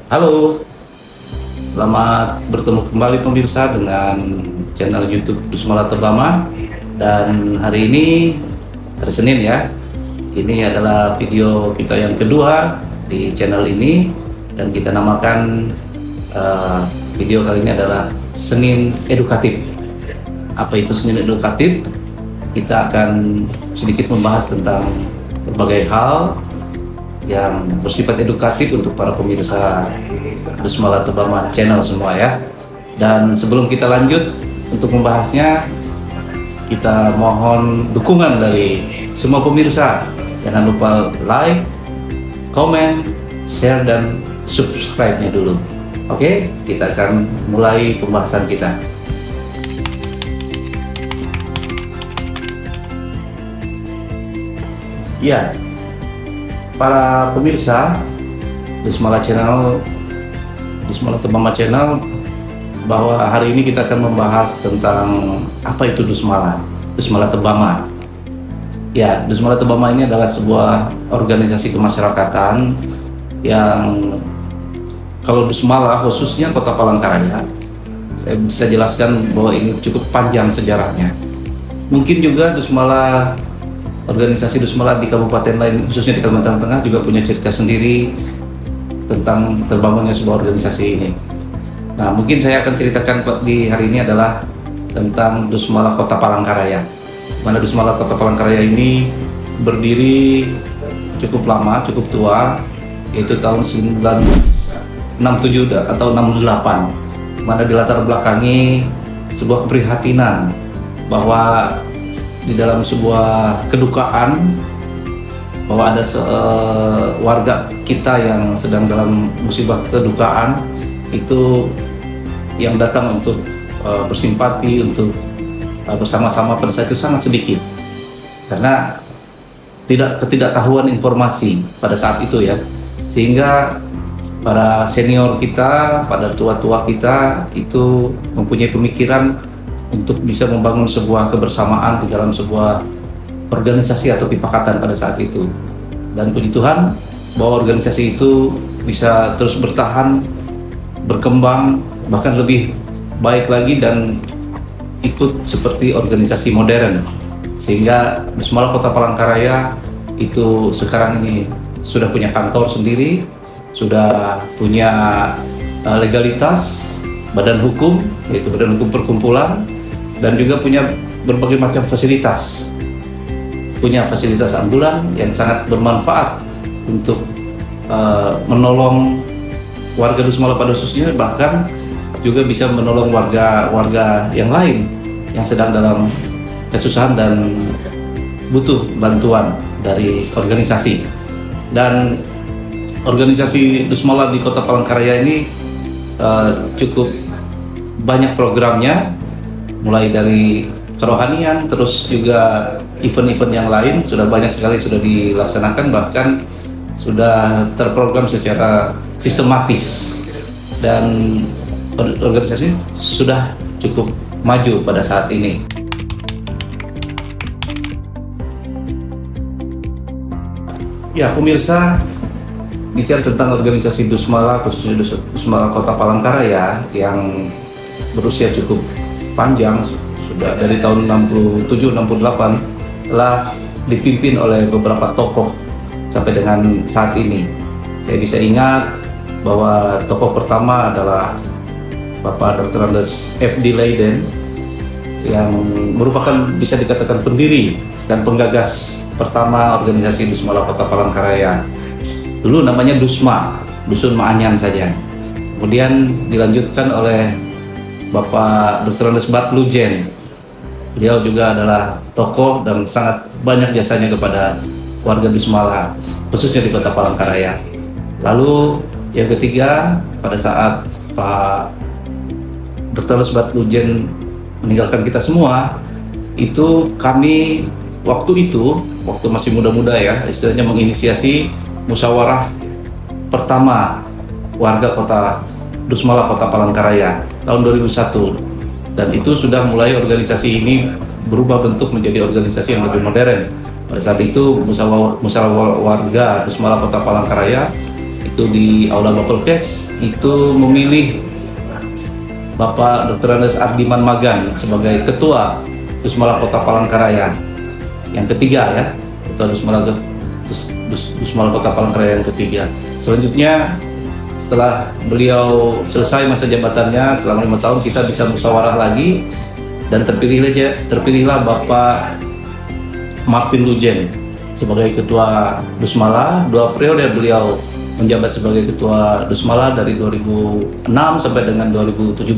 Halo, selamat bertemu kembali pemirsa dengan channel YouTube Dusmala Tebama. Dan hari ini, hari Senin ya, ini adalah video kita yang kedua di channel ini. Dan kita namakan video kali ini adalah Senin Edukatif. Apa itu Senin Edukatif? Kita akan sedikit membahas tentang berbagai hal yang bersifat edukatif untuk para pemirsa Dusmala Tebama channel semua ya. Dan sebelum kita lanjut untuk membahasnya, kita mohon dukungan dari semua pemirsa. Jangan lupa like, komen, share, dan subscribe-nya dulu. Oke, kita akan mulai pembahasan kita. Ya, para pemirsa Dusmala Channel, Dusmala Tebama Channel, bahwa hari ini kita akan membahas tentang apa itu Dusmala, Dusmala Tebama. Ya, Dusmala Tebama ini adalah sebuah organisasi kemasyarakatan yang kalau Dusmala khususnya Kota Palangkaraya, saya bisa jelaskan bahwa ini cukup panjang sejarahnya. Mungkin juga Dusmala, organisasi Dusmala di kabupaten lain, khususnya di Kalimantan Tengah, juga punya cerita sendiri tentang terbangunnya sebuah organisasi ini. Nah, mungkin saya akan ceritakan di hari ini adalah tentang Dusmala Kota Palangkaraya. Mana Dusmala Kota Palangkaraya ini berdiri cukup lama, cukup tua, yaitu tahun 1967 atau 68. Mana dilatar belakangi sebuah keprihatinan bahwa di dalam sebuah kedukaan bahwa ada warga kita yang sedang dalam musibah kedukaan itu yang datang untuk bersimpati, untuk bersama-sama pada saat itu sangat sedikit karena ketidaktahuan informasi pada saat itu ya, sehingga para senior kita, pada tua-tua kita itu mempunyai pemikiran untuk bisa membangun sebuah kebersamaan di dalam sebuah organisasi atau pipakatan pada saat itu. Dan puji Tuhan bahwa organisasi itu bisa terus bertahan, berkembang, bahkan lebih baik lagi dan ikut seperti organisasi modern. Sehingga Dusmala Kota Palangkaraya itu sekarang ini sudah punya kantor sendiri, sudah punya legalitas, badan hukum, yaitu Badan Hukum Perkumpulan, dan juga punya berbagai macam fasilitas. Punya fasilitas ambulan yang sangat bermanfaat untuk menolong warga Dusmala pada khususnya, bahkan juga bisa menolong warga yang lain yang sedang dalam kesusahan dan butuh bantuan dari organisasi. Dan organisasi Dusmala di Kota Palangkaraya ini cukup banyak programnya, mulai dari kerohanian, terus juga event-event yang lain sudah banyak sekali sudah dilaksanakan, bahkan sudah terprogram secara sistematis, dan organisasi sudah cukup maju pada saat ini. Ya pemirsa, bicara tentang organisasi Dusmala, khususnya Dusmala Kota Palangkaraya yang berusia cukup panjang, sudah dari tahun 67-68, telah dipimpin oleh beberapa tokoh sampai dengan saat ini. Saya bisa ingat bahwa tokoh pertama adalah Bapak Dr. Andes F.D. Leiden, yang merupakan bisa dikatakan pendiri dan penggagas pertama organisasi Dusmala Kota Palangkaraya. Dulu namanya Dusma, Dusun Maanyan saja. Kemudian dilanjutkan oleh Bapak Dr. Andes Batlujen. Beliau juga adalah tokoh dan sangat banyak jasanya kepada warga Dusmala, khususnya di Kota Palangkaraya. Lalu yang ketiga, pada saat Pak Dr. Andes Batlujen meninggalkan kita semua, itu kami waktu masih muda-muda ya, istilahnya menginisiasi musyawarah pertama warga Kota Dusmala Kota Palangkaraya tahun 2001, dan itu sudah mulai organisasi ini berubah bentuk menjadi organisasi yang lebih modern. Pada saat itu musyawarah warga Dusmala Kota Palangkaraya itu di Aula Bapelkes, itu memilih Bapak Dr. Andes Ardiman Magan sebagai Ketua Dusmala Kota Palangkaraya yang ketiga ya, Ketua Dusmala Kota Palangkaraya yang ketiga. Selanjutnya setelah beliau selesai masa jabatannya selama 5 tahun, kita bisa musyawarah lagi dan terpilihlah Bapak Martin Lujen sebagai Ketua Dusmala. 2 periode beliau menjabat sebagai Ketua Dusmala dari 2006 sampai dengan 2017.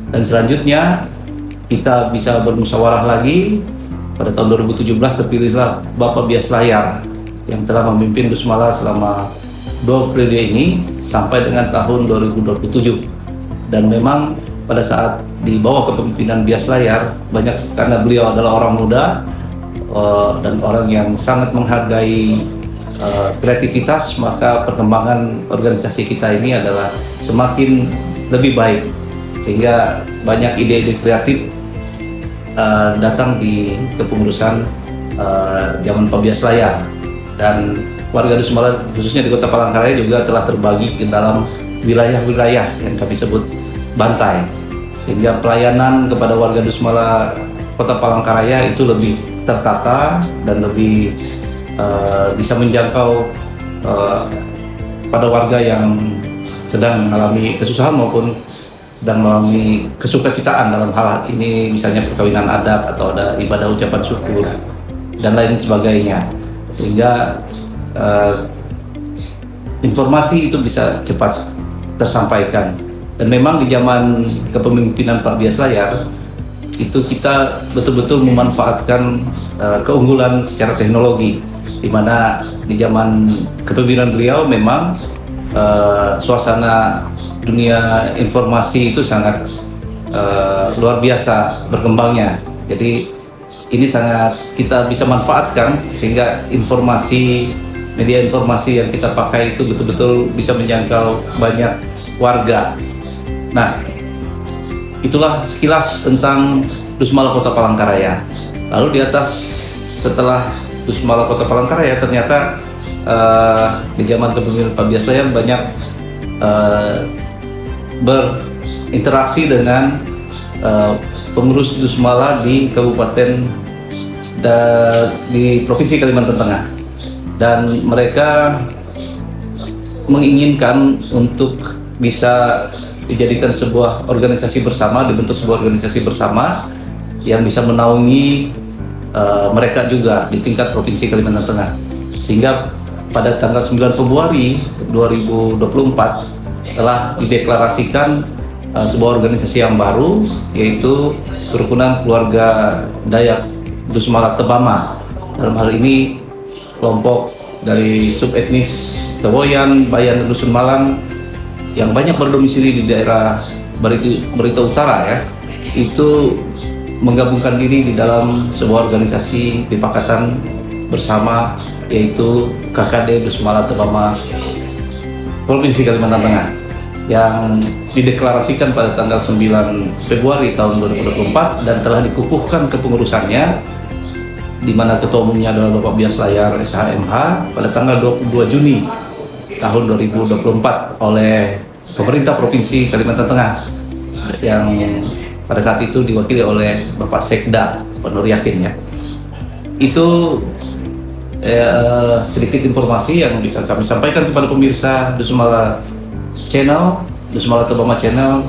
Dan selanjutnya kita bisa bermusyawarah lagi. Pada tahun 2017 terpilihlah Bapak Bias Layar yang telah memimpin Dusmala selama 2 periode ini sampai dengan tahun 2027. Dan memang pada saat di bawah kepemimpinan Bias Layar, karena beliau adalah orang muda dan orang yang sangat menghargai kreativitas, maka perkembangan organisasi kita ini adalah semakin lebih baik, sehingga banyak ide-ide kreatif datang di kepengurusan zaman Pak Bias Layar. Dan warga Dusmala khususnya di Kota Palangkaraya juga telah terbagi ke dalam wilayah-wilayah yang kami sebut bantai, sehingga pelayanan kepada warga Dusmala Kota Palangkaraya itu lebih tertata dan lebih bisa menjangkau pada warga yang sedang mengalami kesusahan maupun sedang mengalami kesukacitaan dalam hal ini, misalnya perkawinan adat atau ada ibadah ucapan syukur dan lain sebagainya, sehingga informasi itu bisa cepat tersampaikan. Dan memang di zaman kepemimpinan Pak Bias Layar itu kita betul-betul memanfaatkan keunggulan secara teknologi, di mana di zaman kepemimpinan beliau memang suasana dunia informasi itu sangat luar biasa berkembangnya. Jadi ini sangat kita bisa manfaatkan sehingga media informasi yang kita pakai itu betul-betul bisa menjangkau banyak warga. Nah, itulah sekilas tentang Dusmala Kota Palangkaraya. Lalu di atas, setelah Dusmala Kota Palangkaraya, ternyata di zaman kepemimpinan Pak Bias Layar banyak berinteraksi dengan pengurus Dusmala di kabupaten di Provinsi Kalimantan Tengah, dan mereka menginginkan untuk bisa dijadikan sebuah organisasi bersama, dibentuk sebuah organisasi bersama yang bisa menaungi mereka juga di tingkat Provinsi Kalimantan Tengah. Sehingga pada tanggal 9 Februari 2024 telah dideklarasikan sebuah organisasi yang baru, yaitu Kerukunan Keluarga Dayak Dusmala Tebama. Dalam hal ini kelompok dari subetnis Tewoyan, Bayan, dan Dusun Malang yang banyak berdomisili di daerah Barito Utara ya, itu menggabungkan diri di dalam sebuah organisasi bipakatan bersama, yaitu KKD Dusmala Tebama Provinsi Kalimantan Tengah, yang dideklarasikan pada tanggal 9 Februari tahun 2024 dan telah dikukuhkan kepengurusannya, di mana ketua umumnya adalah Bapak Bias Layar SHMH pada tanggal 22 Juni tahun 2024 oleh pemerintah Provinsi Kalimantan Tengah, yang pada saat itu diwakili oleh Bapak Sekda Pak Nur Yakin ya. Itu sedikit informasi yang bisa kami sampaikan kepada pemirsa Dusmala Channel, Dusmala Tebama Channel,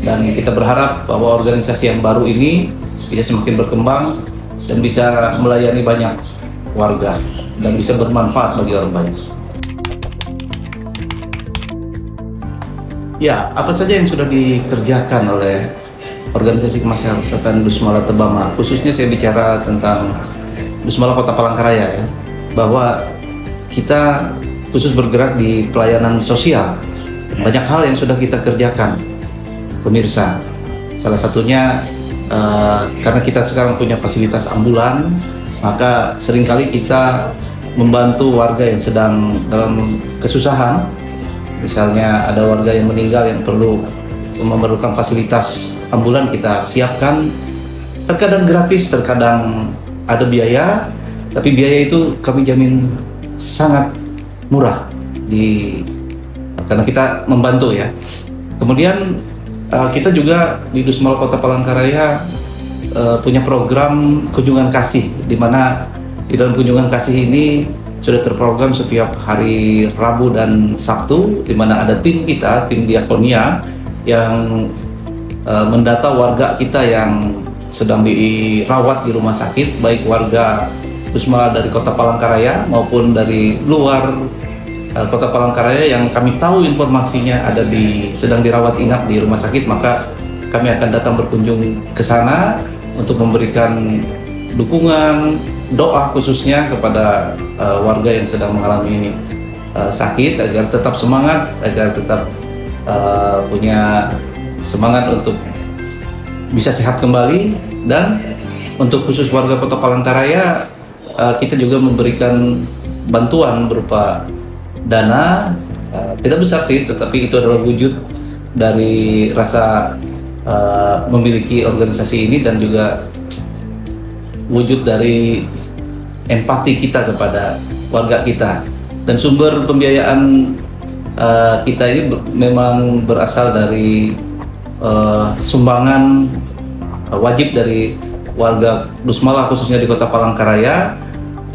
dan kita berharap bahwa organisasi yang baru ini bisa semakin berkembang dan bisa melayani banyak warga dan bisa bermanfaat bagi orang banyak. Ya, apa saja yang sudah dikerjakan oleh organisasi kemasyarakatan Dusmala Tebama, khususnya saya bicara tentang Dusmala Kota Palangkaraya ya, bahwa kita khusus bergerak di pelayanan sosial. Banyak hal yang sudah kita kerjakan, pemirsa. Salah satunya karena kita sekarang punya fasilitas ambulan, maka seringkali kita membantu warga yang sedang dalam kesusahan. Misalnya ada warga yang meninggal yang memerlukan fasilitas ambulan, kita siapkan. Terkadang gratis, terkadang ada biaya, tapi biaya itu kami jamin sangat murah karena kita membantu ya. Kemudian kita juga di Dusmala Kota Palangkaraya punya program kunjungan kasih, di mana di dalam kunjungan kasih ini sudah terprogram setiap hari Rabu dan Sabtu, di mana ada tim kita, tim Diakonia yang mendata warga kita yang sedang dirawat di rumah sakit, baik warga Dusmala dari Kota Palangkaraya maupun dari luar Kota Palangkaraya yang kami tahu informasinya sedang dirawat inap di rumah sakit, maka kami akan datang berkunjung ke sana untuk memberikan dukungan, doa khususnya kepada warga yang sedang mengalami sakit agar tetap semangat, agar tetap punya semangat untuk bisa sehat kembali. Dan untuk khusus warga Kota Palangkaraya, kita juga memberikan bantuan berupa dana, tidak besar sih, tetapi itu adalah wujud dari rasa memiliki organisasi ini dan juga wujud dari empati kita kepada warga kita. Dan sumber pembiayaan kita ini memang berasal dari sumbangan wajib dari warga Dusmala khususnya di Kota Palangkaraya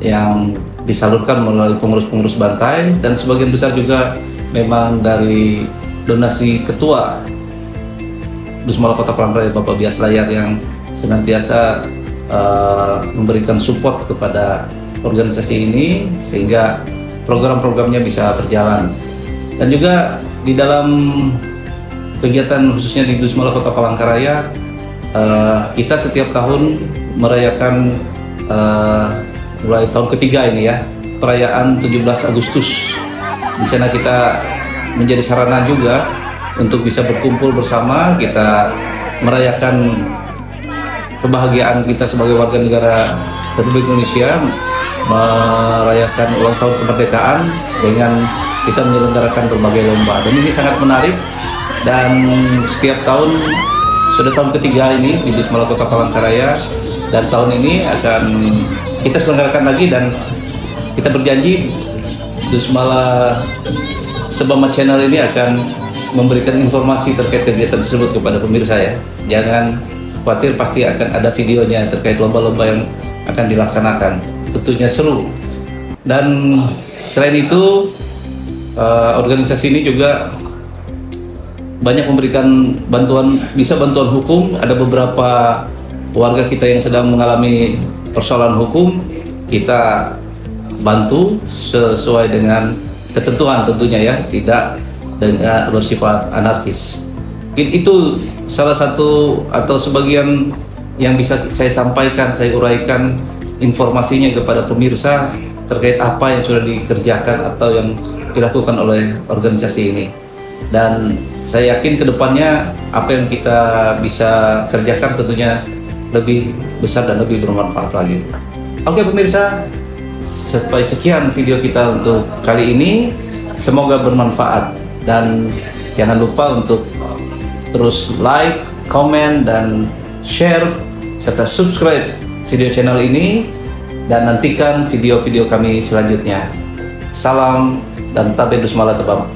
yang disalurkan melalui pengurus-pengurus bantai, dan sebagian besar juga memang dari donasi ketua Dusmala Kota Palangkaraya Bapak Bias Layar yang senantiasa memberikan support kepada organisasi ini sehingga program-programnya bisa berjalan. Dan juga di dalam kegiatan khususnya di Dusmala Kota Palangkaraya, kita setiap tahun merayakan mulai tahun ketiga ini ya, perayaan 17 Agustus. Di sana kita menjadi sarana juga untuk bisa berkumpul bersama, kita merayakan kebahagiaan kita sebagai warga negara Republik Indonesia, merayakan ulang tahun kemerdekaan dengan kita menyelenggarakan berbagai lomba. Dan ini sangat menarik, dan setiap tahun, sudah tahun ketiga ini di Dusmala Kota Palangkaraya, dan tahun ini akan kita selenggarakan lagi, dan kita berjanji Dusmala Tebama Channel ini akan memberikan informasi terkait kegiatan tersebut kepada pemirsa ya. Jangan khawatir, pasti akan ada videonya terkait lomba-lomba yang akan dilaksanakan. Tentunya seru. Dan selain itu, organisasi ini juga banyak memberikan bantuan hukum. Ada beberapa warga kita yang sedang mengalami persoalan hukum, kita bantu sesuai dengan ketentuan tentunya ya, tidak dengan bersifat anarkis. Itu salah satu atau sebagian yang bisa saya sampaikan, saya uraikan informasinya kepada pemirsa terkait apa yang sudah dikerjakan atau yang dilakukan oleh organisasi ini. Dan saya yakin kedepannya apa yang kita bisa kerjakan tentunya lebih besar dan lebih bermanfaat lagi. Oke pemirsa, sampai sekian video kita untuk kali ini. Semoga bermanfaat, dan jangan lupa untuk terus like, komen, dan share serta subscribe video channel ini, dan nantikan video-video kami selanjutnya. Salam dan Tabe Dusmala Tebama.